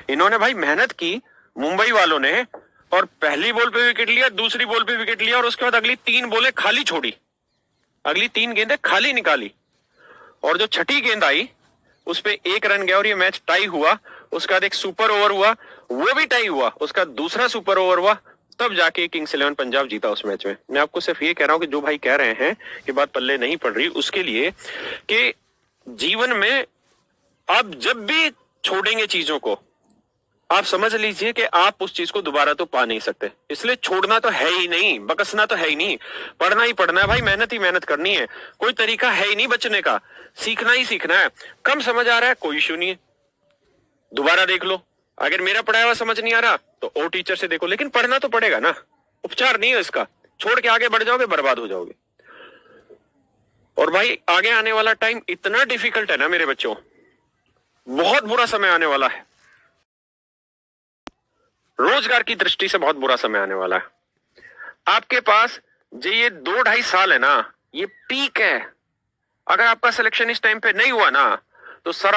इन्होंने भाई मेहनत की मुंबई वालों ने, और पहली बॉल पे विकेट लिया, दूसरी बॉल पे विकेट लिया, और उसके बाद अगली 3 बॉलें खाली छोड़ी, अगली 3 गेंदें खाली निकाली, और जो छठी गेंद आई उस पे 1 रन गया और ये मैच टाई हुआ। उसके बाद एक सुपर ओवर हुआ, वो भी टाई हुआ, उसका दूसरा सुपर ओवर हुआ, तब जाके किंग्स 11 पंजाब जीता उस मैच में। मैं आपको सिर्फ ये कह रहा हूं कि जो भाई कह रहे हैं कि बात पल्ले नहीं पड़ रही, उसके लिए कि जीवन में आप जब भी छोड़ेंगे चीजों को, आप समझ लीजिए कि आप उस चीज को दोबारा तो पा नहीं सकते, इसलिए छोड़ना तो है ही नहीं, बकसना तो है ही नहीं, पढ़ना ही पढ़ना है भाई, मेहनत ही मेहनत करनी है, कोई तरीका है ही नहीं बचने का, सीखना ही सीखना है। कम समझ आ रहा है कोई इशू नहीं है, दोबारा देख लो। अगर मेरा पढ़ाया हुआ समझ नहीं आ रहा तो और टीचर से देखो, लेकिन पढ़ना तो पड़ेगा ना, उपचार नहीं है इसका, छोड़ के आगे बढ़ जाओगे बर्बाद हो जाओगे। और भाई आगे आने वाला टाइम इतना डिफिकल्ट है ना मेरे बच्चों, बहुत बुरा समय आने वाला है, रोजगार की दृष्टि से बहुत बुरा समय आने वाला है। आपके पास जो ये 2-2.5 साल है ना, ये पीक है। अगर आपका सिलेक्शन इस टाइम पे नहीं हुआ ना तो सर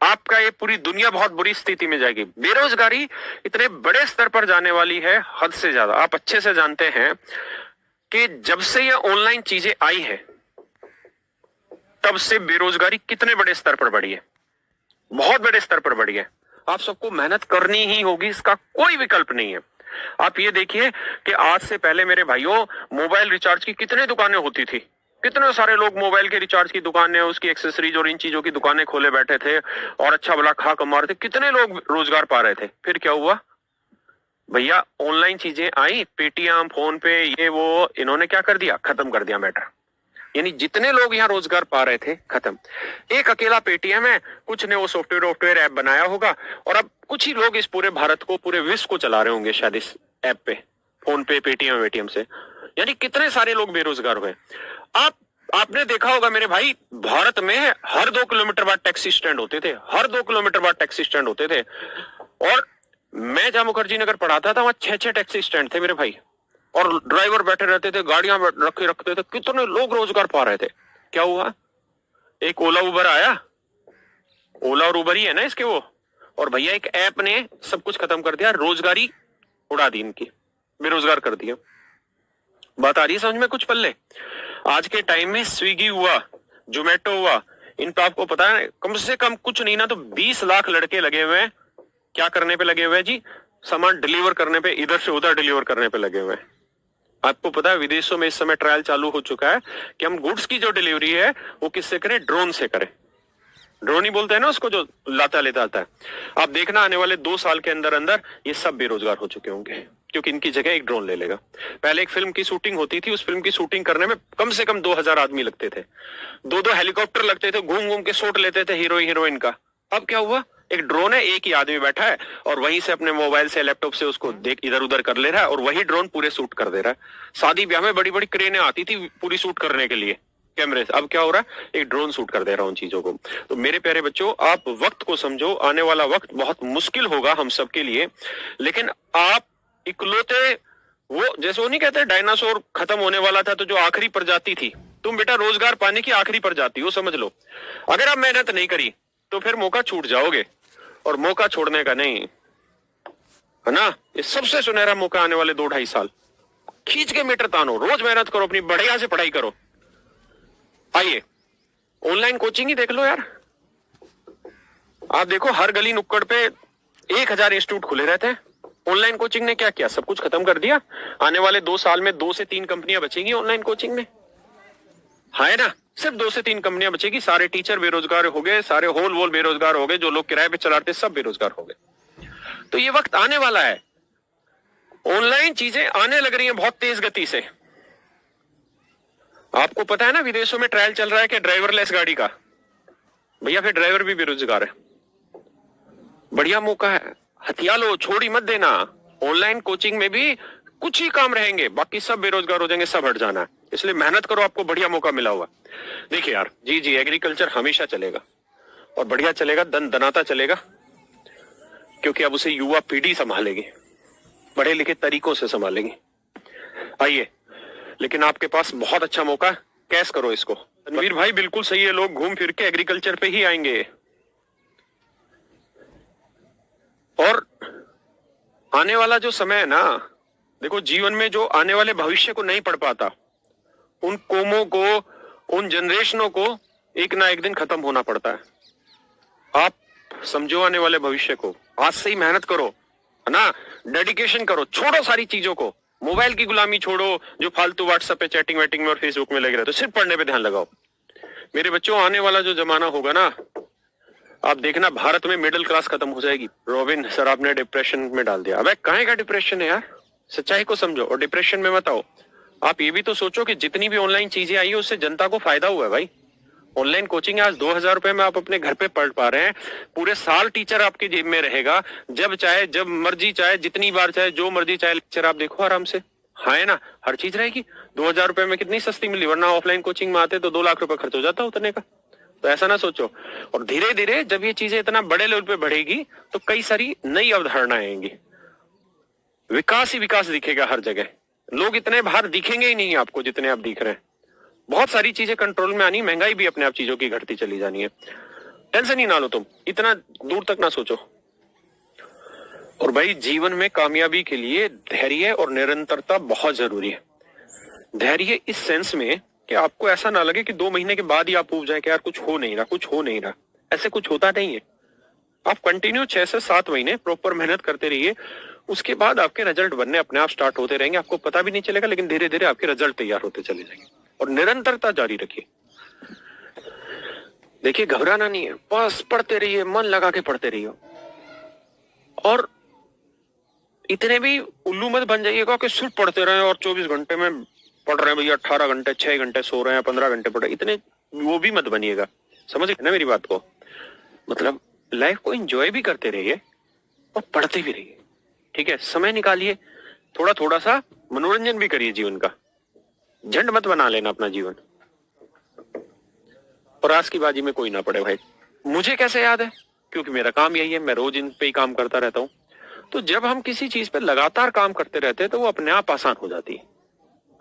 आपका ये पूरी दुनिया बहुत बुरी स्थिति में जाएगी। बेरोजगारी इतने बड़े स्तर पर जाने वाली है, हद से ज्यादा। आप अच्छे से जानते हैं कि जब से ये ऑनलाइन चीजें आई है तब से बेरोजगारी कितने बड़े स्तर पर बढ़ी है, बहुत बड़े स्तर पर बढ़ी है। आप सबको मेहनत करनी ही होगी, इसका कोई विकल्प नहीं है। आप ये देखिए कि आज से पहले मेरे भाइयों मोबाइल रिचार्ज की कितने दुकानें होती थी, कितने सारे लोग मोबाइल के रिचार्ज की दुकानें, उसकी एक्सेसरीज और इन चीजों की दुकानें खोले बैठे थे और अच्छा भला खा कमा रहे थे, कितने लोग रोजगार पा रहे थे। फिर क्या हुआ भैया, ऑनलाइन चीजें आई, पेटीएम, फोन पे, ये वो, इन्होंने क्या कर दिया, खत्म कर दिया मैटर। यानी जितने लोग यहाँ रोजगार पा रहे थे खत्म। एक अकेला पेटीएम है, कुछ ने वो सॉफ्टवेयर ऐप बनाया होगा, और अब कुछ ही लोग इस पूरे भारत को, पूरे विश्व को चला रहे होंगे शायद इस ऐप पे, फोन पे, पेटीएम से। यानी कितने सारे लोग बेरोजगार हुए। आपने देखा होगा मेरे भाई, भारत में हर 2 किलोमीटर बाद टैक्सी स्टैंड होते थे, हर 2 किलोमीटर बाद टैक्सी स्टैंड होते थे। और मैं जहां मुखर्जी नगर पढ़ाता था वहां 6-6 टैक्सी स्टैंड थे मेरे भाई, और ड्राइवर बैठे रहते थे, गाड़ियां रखते थे, कितने लोग रोजगार पा रहे थे। क्या हुआ, एक ओला उबर आया, ओला और उबर ही है ना इसके वो, और भैया एक ऐप ने सब कुछ खत्म कर दिया, रोजगारी उड़ा दी इनकी, बेरोजगार कर दिया। बात आ रही है समझ में कुछ पल्ले? आज के टाइम में स्विगी हुआ, जोमेटो हुआ, इन पे आपको पता है कम से कम कुछ नहीं ना तो 20 लाख लड़के लगे हुए हैं। क्या करने पे लगे हुए हैं जी? सामान डिलीवर करने पे, इधर से उधर डिलीवर करने पे लगे हुए हैं। आपको पता है विदेशों में इस समय ट्रायल चालू हो चुका है कि हम गुड्स की जो डिलीवरी है वो किससे करें, ड्रोन से करें। ड्रोन ही बोलते हैं ना उसको, जो लाता लेता आता है। आप देखना आने वाले 2 साल के अंदर अंदर ये सब बेरोजगार हो चुके होंगे, क्योंकि इनकी जगह एक ड्रोन ले लेगा। पहले एक फिल्म की शूटिंग होती थी, उस फिल्म की शूटिंग करने में कम से कम 2000 आदमी लगते थे, 2-2 हेलीकॉप्टर लगते थे, घूम घूम के शॉट लेते थे हीरो हीरोइन का। अब क्या हुआ, एक ड्रोन है, एक ही आदमी बैठा है और वहीं से अपने मोबाइल से, लैपटॉप से उसको देख इधर उधर कर ले रहा है, और वही ड्रोन पूरे शूट कर दे रहा है। शादी ब्याह में बड़ी बड़ी क्रेनें आती थी पूरी शूट करने के लिए कैमरे से, अब क्या हो रहा है, एक ड्रोन शूट कर दे रहा है उन चीजों को। तो मेरे प्यारे बच्चों, आप वक्त को समझो, आने वाला वक्त बहुत मुश्किल होगा हम सबके लिए, लेकिन आप इकलौते वो, जैसे वो नहीं कहते डायनासोर खत्म होने वाला था तो जो आखिरी प्रजाति थी, तुम बेटा रोजगार पाने की आखिरी प्रजाति हो, समझ लो। अगर आप मेहनत नहीं करी तो फिर मौका छूट जाओगे, और मौका छोड़ने का नहीं है ना। ये सबसे सुनहरा मौका आने वाले 2-2.5 साल, खींच के मीटर तानो, रोज मेहनत करो, अपनी बढ़िया से पढ़ाई करो। आइए ऑनलाइन कोचिंग ही देख लो यार, आप देखो हर गली नुक्कड़ पे 1000 इंस्टीट्यूट खुले रहते हैं। ऑनलाइन कोचिंग ने क्या किया, सब कुछ खत्म कर दिया। आने वाले 2 साल में 2 से 3 कंपनियां बचेंगी ऑनलाइन कोचिंग में, है ना, सिर्फ 2 से 3 कंपनियां बचेगी। सारे टीचर बेरोजगार हो गए, सारे होल वोल बेरोजगार हो गए, जो लोग किराए पे चलाते सब बेरोजगार हो गए। तो ये वक्त आने वाला है, ऑनलाइन चीजें आने लग रही हैं बहुत तेज गति से। आपको पता है ना विदेशों में ट्रायल चल रहा है कि ड्राइवरलेस गाड़ी का, भैया फिर ड्राइवर भी बेरोजगार है। बढ़िया मौका है, हथिया लो, छोड़ी मत देना। ऑनलाइन कोचिंग में भी कुछ ही काम रहेंगे, बाकी सब बेरोजगार हो जाएंगे, सब हट जाना है। इसलिए मेहनत करो, आपको बढ़िया मौका मिला हुआ। देखिए यार, जी एग्रीकल्चर हमेशा चलेगा और बढ़िया चलेगा, दनाता चलेगा, क्योंकि अब उसे युवा पीढ़ी संभालेगी, पढ़े लिखे तरीकों से संभालेगी। आइए, लेकिन आपके पास बहुत अच्छा मौका है, कैश करो इसको। रणवीर भाई बिल्कुल सही है, लोग घूम फिर के एग्रीकल्चर पे ही आएंगे। और आने वाला जो समय है ना, देखो जीवन में जो आने वाले भविष्य को नहीं पढ़ पाता, उन कौमों को, उन जनरेशनों को एक ना एक दिन खत्म होना पड़ता है। आप समझो आने वाले भविष्य को, आज से ही मेहनत करो, है ना, डेडिकेशन करो, छोड़ो सारी चीजों को, मोबाइल की गुलामी छोड़ो, जो फालतू व्हाट्सएप पे चैटिंग वेटिंग में और फेसबुक में लगे रहते, सिर्फ पढ़ने पे ध्यान लगाओ। मेरे बच्चों, आने वाला जो जमाना होगा ना, आप देखना भारत में मिडिल क्लास खत्म हो जाएगी। रॉबिन सर आपने डिप्रेशन में डाल दिया। अबे काहे का डिप्रेशन है यार, सच्चाई को समझो और डिप्रेशन में मत आओ। आप ये भी तो सोचो कि जितनी भी ऑनलाइन चीजें आई है उससे जनता को फायदा हुआ है भाई। ऑनलाइन कोचिंग आज 2,000 रुपए में आप अपने घर पे पढ़ पा रहे हैं। पूरे साल टीचर आपकी जेब में रहेगा, जब चाहे, जब मर्जी चाहे, जितनी बार चाहे, जो मर्जी चाहे लेक्चर आप देखो आराम से। हाँ है ना, हर चीज रहेगी। 2,000 रुपए में कितनी सस्ती मिली, वरना ऑफलाइन कोचिंग में आते तो 2 लाख रुपए खर्च हो जाता उतरने का। तो ऐसा ना सोचो। और धीरे धीरे जब ये चीजें इतना बड़े लेवल पे बढ़ेगी तो कई सारी नई अवधारणाएं आएंगी, विकास ही विकास दिखेगा हर जगह। लोग इतने बाहर दिखेंगे ही नहीं आपको जितने आप दिख रहे हैं। बहुत सारी चीजें कंट्रोल में आनी, महंगाई भी अपने आप चीजों की घटती चली जानी है। टेंशन ही ना लो तुम, इतना दूर तक ना सोचो। और भाई जीवन में कामयाबी के लिए धैर्य और निरंतरता बहुत जरूरी है। धैर्य इस सेंस में कि आपको ऐसा ना लगे कि 2 महीने के बाद ही आप ऊब जाए कि यार कुछ हो नहीं रहा, कुछ हो नहीं रहा। ऐसे कुछ होता नहीं है। आप कंटिन्यू 6 से 7 महीने प्रॉपर मेहनत करते रहिए, उसके बाद आपके रिजल्ट बनने अपने आप स्टार्ट होते रहेंगे। आपको पता भी नहीं चलेगा, लेकिन धीरे धीरे आपके रिजल्ट तैयार होते चले जाएंगे। और निरंतरता जारी रखिए। देखिए घबराना नहीं है, बस पढ़ते रहिए, मन लगा के पढ़ते रहिए। और इतने भी उल्लू मत बन जाइएगा कि सिर्फ पढ़ते रहे और 24 घंटे में पढ़ रहे हैं भैया, 18 घंटे 6 घंटे सो रहे हैं, 15 घंटे पढ़ रहे हैं, इतने वो भी मत बनिएगा। समझ गए ना मेरी बात को? मतलब लाइफ को एंजॉय भी करते रहिए और पढ़ते भी रहिए। ठीक है, समय निकालिए, थोड़ा थोड़ा सा मनोरंजन भी करिए जीवन का। झंड मत बना लेना अपना जीवन। और आज की बाजी में कोई ना पड़े भाई। मुझे कैसे याद है, क्योंकि मेरा काम यही है, मैं रोज इन पे ही काम करता रहता हूं। तो जब हम किसी चीज पे लगातार काम करते रहते हैं तो वो अपने आप आसान हो जाती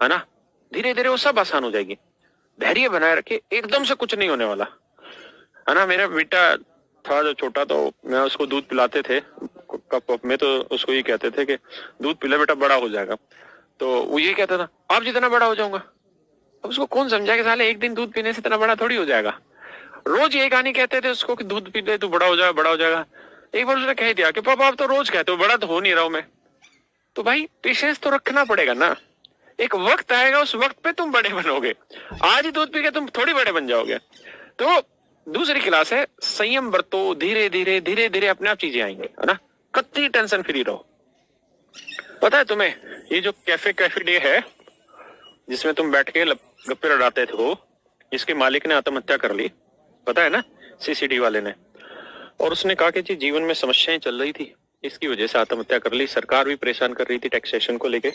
है ना। धीरे धीरे वो सब आसान हो जाएगी। धैर्य बनाए रखिए, एकदम से कुछ नहीं होने वाला, है ना। मेरा बेटा था जो छोटा, तो मैं उसको दूध पिलाते थे कप में, तो उसको ये कहते थे कि दूध पिला बेटा, बड़ा हो जाएगा। तो वो ये कहता था आप जितना बड़ा हो जाऊंगा। अब उसको कौन समझा कि साले एक दिन दूध पीने से इतना बड़ा थोड़ी हो जाएगा। रोज ये कहानी कहते थे उसको कि दूध पी ले तू बड़ा हो जाएगा, बड़ा हो जाएगा। एक बार उसने कह दिया कि पापा आप तो रोज कहते हो, बड़ा तो हो नहीं रहा हूं मैं। तो भाई पेशेंस तो रखना पड़ेगा ना। एक वक्त आएगा, उस वक्त पे तुम बड़े बनोगे। आज ही दूध पी के तुम थोड़ी बड़े बन जाओगे। तो दूसरी क्लास है, संयम बरतो, धीरे धीरे धीरे धीरे अपने आप चीजें आएंगे, है ना। कतई टेंशन फ्री रहो। पता है तुम्हें, ये जो कैफे डे है जिसमें तुम बैठ के गप्पे लड़ाते थे, वो इसके मालिक ने आत्महत्या कर ली, पता है ना, सीसीडी वाले ने। और उसने कहा कि जी जीवन में समस्याएं चल रही थी, इसकी वजह से आत्महत्या कर ली। सरकार भी परेशान कर रही थी टैक्सेशन को लेके।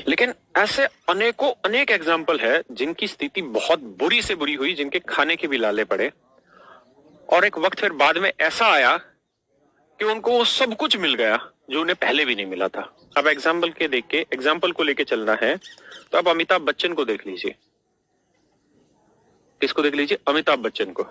लेकिन ऐसे अनेक एग्जाम्पल है जिनकी स्थिति बहुत बुरी से बुरी हुई, जिनके खाने के भी लाले पड़े, और एक वक्त फिर बाद में ऐसा आया कि उनको वो सब कुछ मिल गया जो उन्हें पहले भी नहीं मिला था। अब एग्जाम्पल को लेके चलना है तो अब अमिताभ बच्चन को देख लीजिए। किसको देख लीजिए? अमिताभ बच्चन को।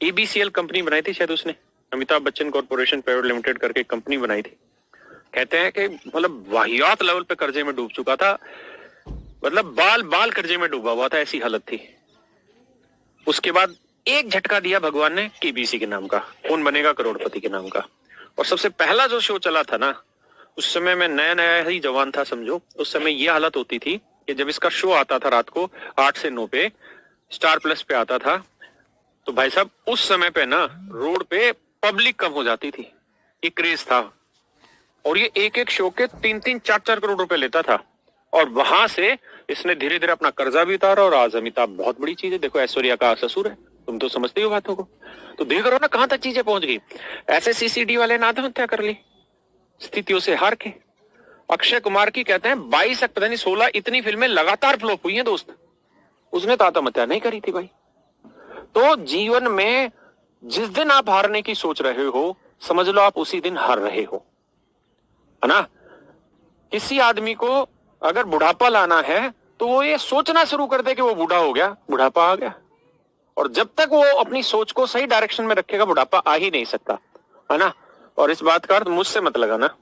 एबीसीएल कंपनी बनाई थी शायद उसने, Amitabh Bachchan corporation private limited करके कंपनी बनाई थी। कहते हैं कि मतलब वाहियात लेवल पे कर्जे में डूब चुका था, मतलब बाल कर्जे में डूबा हुआ था, ऐसी हालत थी। उसके बाद एक झटका दिया भगवान ने केबीसी के नाम का, कौन बनेगा करोड़पति के नाम का। और सबसे पहला जो शो चला था ना, उस समय मैं नया ही जवान था समझो। उस समय ये हालत होती थी कि जब इसका शो आता था रात को 8 से 9 पे स्टार प्लस पे आता था, तो भाई साहब उस समय पे ना रोड पे पब्लिक कम हो जाती थी। ये क्रेज था। और ये एक शो के 3-3, 4-4 करोड़ रुपए लेता था। और वहां से इसने धीरे धीरे अपना कर्जा भी उतारा। और आज अमिताभ बहुत बड़ी चीज है। देखो ऐश्वर्या का ससुर है, तुम तो समझते हो बातों को। तो देख रहे हो ना कहां तक चीजें पहुंच गई। ऐसे सीसीडी वाले ने आत्महत्या कर ली स्थितियों से हार के। अक्षय कुमार की कहते हैं 22 पता नहीं 16 इतनी फिल्में लगातार फ्लॉप हुई हैं दोस्त, उसने तो आत्महत्या नहीं करी थी भाई। तो जीवन में जिस दिन आप हारने की सोच रहे हो, समझ लो आप उसी दिन हार रहे हो, है ना। किसी आदमी को अगर बुढ़ापा लाना है तो वो ये सोचना शुरू कर दे कि वो बूढ़ा हो गया, बुढ़ापा आ गया। और जब तक वो अपनी सोच को सही डायरेक्शन में रखेगा, बुढ़ापा आ ही नहीं सकता, है ना। और इस बात का अर्थ मुझसे मत लगाना।